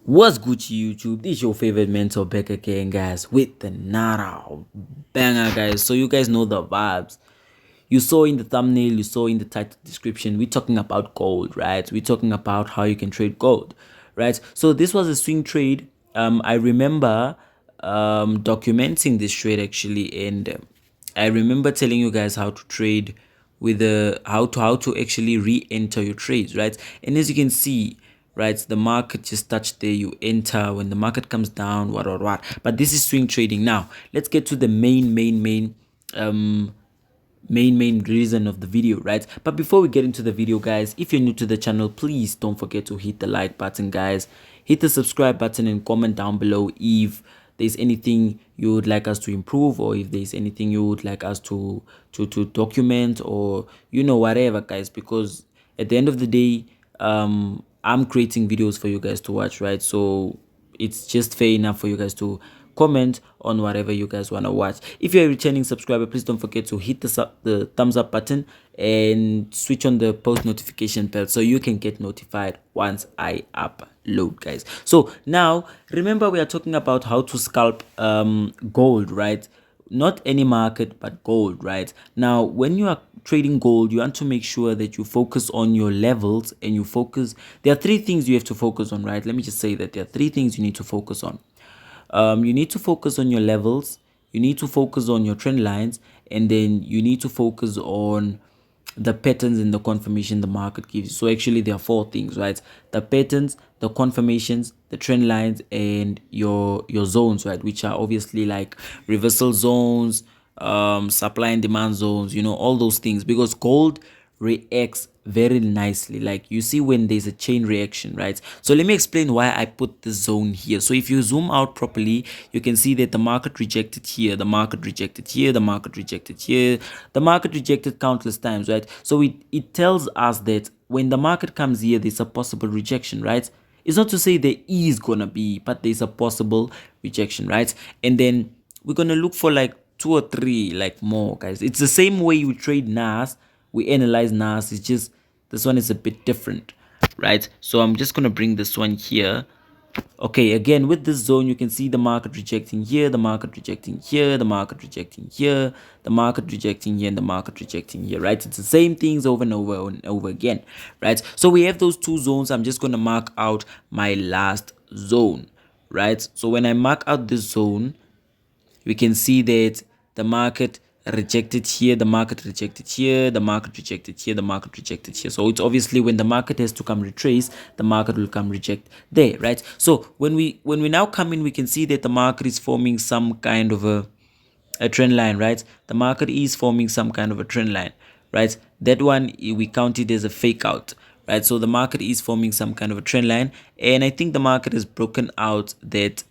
What's Gucci YouTube? This is your favorite mentor back again, guys, with the Nara banger, guys. So you guys know the vibes. You saw in the thumbnail, you saw in the title description, we're talking about gold, right? We're talking about how you can trade gold, right? So this was a swing trade. I remember documenting this trade actually, and I remember telling you guys how to trade with the how to actually re-enter your trades, right? And as you can see, right, the market just touched there, you enter when the market comes down, what, but this is swing trading. Now let's get to the main reason of the video, right? But before we get into the video, guys, if you're new to the channel, please don't forget to hit the like button, guys. Hit the subscribe button and comment down below if there's anything you would like us to improve, or if there's anything you would like us to document, or whatever, guys, because at the end of the day, I'm creating videos for you guys to watch, right? So it's just fair enough for you guys to comment on whatever you guys want to watch. If you're a returning subscriber, please don't forget to hit the thumbs up button and switch on the post notification bell so you can get notified once I upload, guys. So now remember, we are talking about how to scalp gold, right? Not any market, but gold, right? Now when you are trading gold, you want to make sure that you focus on your levels, and there are three things you have to focus on, right? Let me just say that there are three things you need to focus on. You need to focus on your levels, you need to focus on your trend lines, and then you need to focus on the patterns and the confirmation the market gives you. So actually there are four things, right? The patterns, the confirmations, the trend lines, and your zones, right? Which are obviously like reversal zones, supply and demand zones, all those things, because gold reacts very nicely. Like you see when there's a chain reaction, right? So let me explain why I put the zone here. So if you zoom out properly, you can see that the market rejected here, the market rejected here, the market rejected here, the market rejected countless times, right? So it tells us that when the market comes here, there's a possible rejection, right? It's not to say there is gonna be, but there's a possible rejection, right? And then we're gonna look for like two or three like more, guys. It's the same way you trade NAS, we analyze NAS. It's just this one is a bit different, right? So I'm just gonna bring this one here. Okay, again with this zone, you can see the market rejecting here, the market rejecting here, the market rejecting here, the market rejecting here, and the market rejecting here, right? It's the same things over and over and over again, right? So we have those two zones. I'm just going to mark out my last zone, right? So when I mark out this zone, we can see that the market rejected here, the market rejected here, the market rejected here, the market rejected here. So it's obviously when the market has to come retrace, the market will come reject there, right? So when we now come in, we can see that the market is forming some kind of a trend line, right? The market is forming some kind of a trend line, right? That one we count it as a fake out, right? So the market is forming some kind of a trend line, and I think the market has broken out that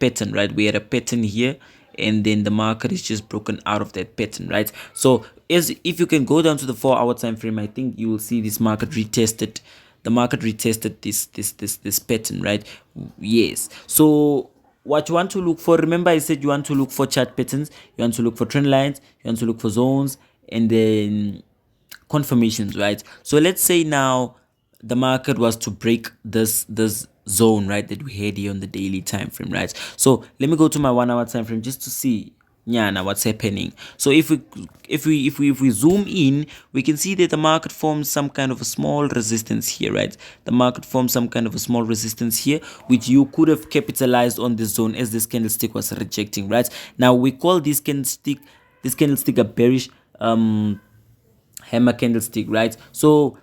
pattern, right? We had a pattern here, and then the market is just broken out of that pattern, right? So as if you can go down to the 4-hour time frame, I think you will see this market retested, the market retested this pattern, right? Yes. So what you want to look for, remember I said you want to look for chart patterns, you want to look for trend lines, you want to look for zones, and then confirmations, right? So let's say now the market was to break this zone, right, that we had here on the daily time frame, right? So let me go to my 1-hour time frame just to see now what's happening. So if we zoom in, we can see that the market forms some kind of a small resistance here, right? The market forms some kind of a small resistance here, which you could have capitalized on this zone as this candlestick was rejecting, right? Now we call this candlestick a bearish hammer candlestick, right? So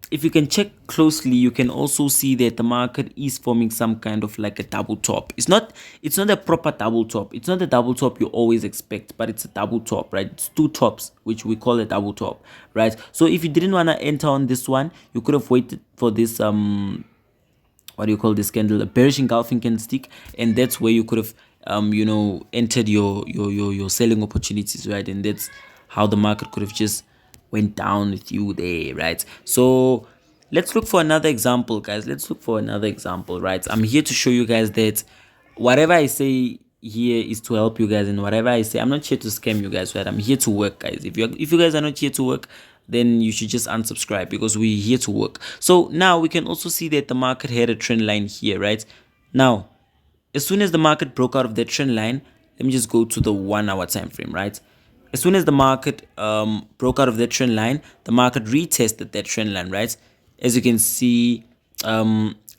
if you can check closely, you can also see that the market is forming some kind of like a double top. It's not a proper double top. It's not a double top you always expect, but it's a double top, right? It's two tops, which we call a double top, right? So if you didn't want to enter on this one, you could have waited for this what do you call this candle, a bearish engulfing candlestick, and that's where you could have entered your selling opportunities, right? And that's how the market could have just went down with you there, right? So let's look for another example, guys. Let's look for another example, right? I'm here to show you guys that whatever I say here is to help you guys, and whatever I say, I'm not here to scam you guys, right? I'm here to work, guys. If you guys are not here to work, then you should just unsubscribe, because we're here to work. So now we can also see that the market had a trend line here, right? Now, as soon as the market broke out of that trend line, let me just go to the 1 hour time frame, right? As soon as the market broke out of that trend line, the market retested that trend line, right? As you can see,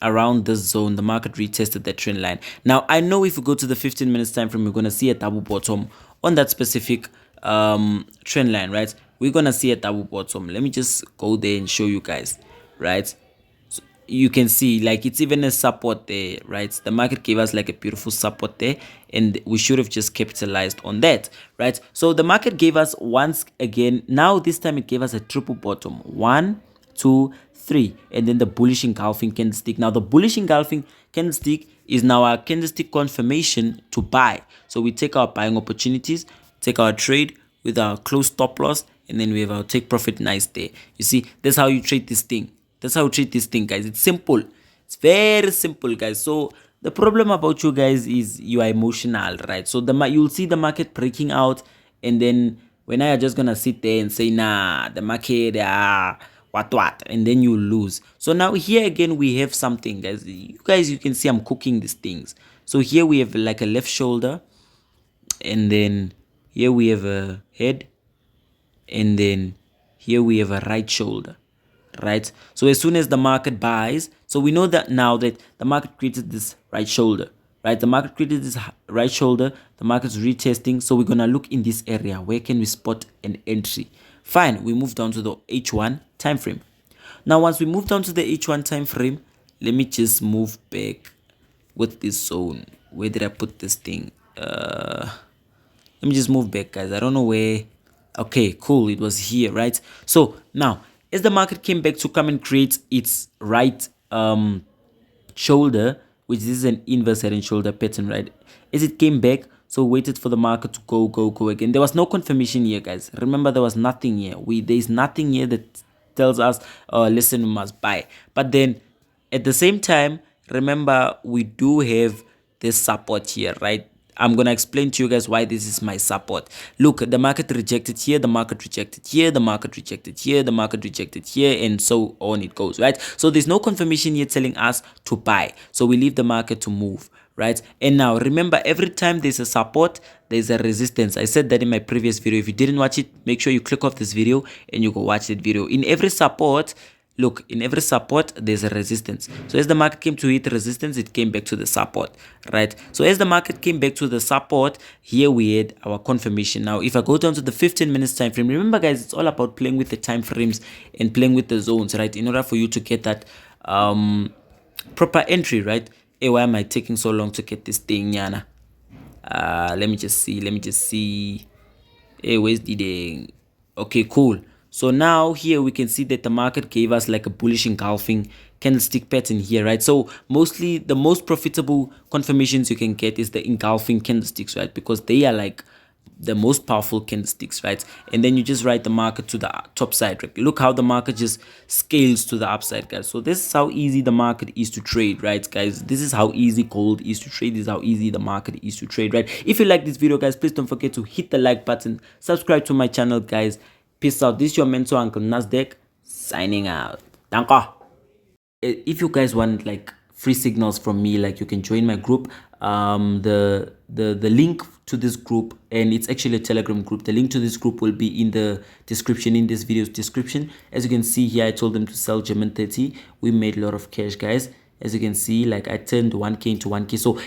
around this zone, the market retested that trend line. Now, I know if we go to the 15 minutes time frame, we're going to see a double bottom on that specific trend line, right? We're going to see a double bottom. Let me just go there and show you guys, right? You can see like it's even a support there, right? The market gave us like a beautiful support there, and we should have just capitalized on that, right? So the market gave us once again, now this time it gave us a triple bottom, 1 2 3, and then the bullish engulfing candlestick. Now the bullish engulfing candlestick is now our candlestick confirmation to buy. So we take our buying opportunities, take our trade with our close stop loss, and then we have our take profit nice there. You see, that's how you trade this thing. That's how you treat this thing, guys. It's simple. It's very simple, guys. So the problem about you guys is you are emotional, right? So you'll see the market breaking out, and then when I are just gonna sit there and say, nah, the market, what, and then you lose. So now here again we have something, guys. You can see I'm cooking these things. So here we have like a left shoulder, and then here we have a head, and then here we have a right shoulder, right? So as soon as the market buys, so we know that now that the market created this right shoulder, right? The market created this right shoulder, the market's retesting. So we're gonna look in this area. Where can we spot an entry? Fine, we move down to the H1 time frame. Now once we move down to the H1 time frame, let me just move back with this zone. Where did I put this thing? Let me just move back, guys. I don't know where. Okay, cool, it was here, right? So now as the market came back to come and create its right shoulder, which is an inverse head and shoulder pattern, right? As it came back, so waited for the market to go again. There was no confirmation here, guys. Remember, there was nothing here. There's nothing here that tells us, listen, we must buy. But then at the same time, remember, we do have this support here, right? I'm going to explain to you guys why this is my support. Look, the market rejected here, the market rejected here, the market rejected here, the market rejected here, and so on it goes, right? So there's no confirmation here telling us to buy. So we leave the market to move, right? And now remember, every time there's a support, there's a resistance. I said that in my previous video. If you didn't watch it, make sure you click off this video and you go watch that video. In every support, look, in every support, there's a resistance. So as the market came to hit resistance, it came back to the support, right? So as the market came back to the support, here we had our confirmation. Now, if I go down to the 15 minutes time frame, remember, guys, it's all about playing with the time frames and playing with the zones, right? In order for you to get that proper entry, right? Hey, why am I taking so long to get this thing, Yana? Let me just see. Hey, where's the thing? Okay, cool. So now here we can see that the market gave us like a bullish engulfing candlestick pattern here, right? So mostly the most profitable confirmations you can get is the engulfing candlesticks, right? Because they are like the most powerful candlesticks, right? And then you just ride the market to the top side, right? Look how the market just scales to the upside, guys. So this is how easy the market is to trade, right, guys? This is how easy gold is to trade. This is how easy the market is to trade, right? If you like this video, guys, please don't forget to hit the like button, subscribe to my channel, guys. Peace out. This is your mentor, Uncle Nasdaq, signing out. Danko. If you guys want like free signals from me, like you can join my group. The link to this group, and it's actually a Telegram group. The link to this group will be in the description, in this video's description. As you can see here, I told them to sell German 30. We made a lot of cash, guys. As you can see, like I turned 1K into 1K. So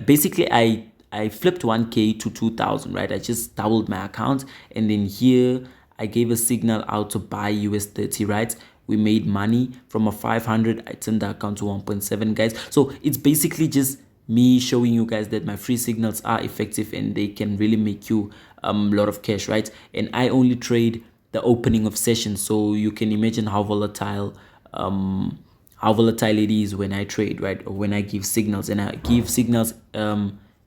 basically, I flipped 1K to 2,000, right? I just doubled my account, and then here I gave a signal out to buy US 30, right? We made money from a 500. I turned the account to 1.7, guys. So it's basically just me showing you guys that my free signals are effective and they can really make you a lot of cash, right? And I only trade the opening of sessions, so you can imagine how volatile it is when I trade, right? Or when I give signals, and I give signals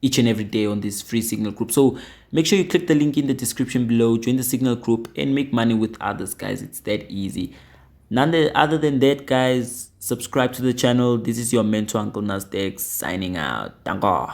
each and every day on this free signal group. So make sure you click the link in the description below, join the signal group, and make money with others, guys. It's that easy. Other than that, guys, subscribe to the channel. This is your mentor, Uncle Nasdaq, signing out. Danko.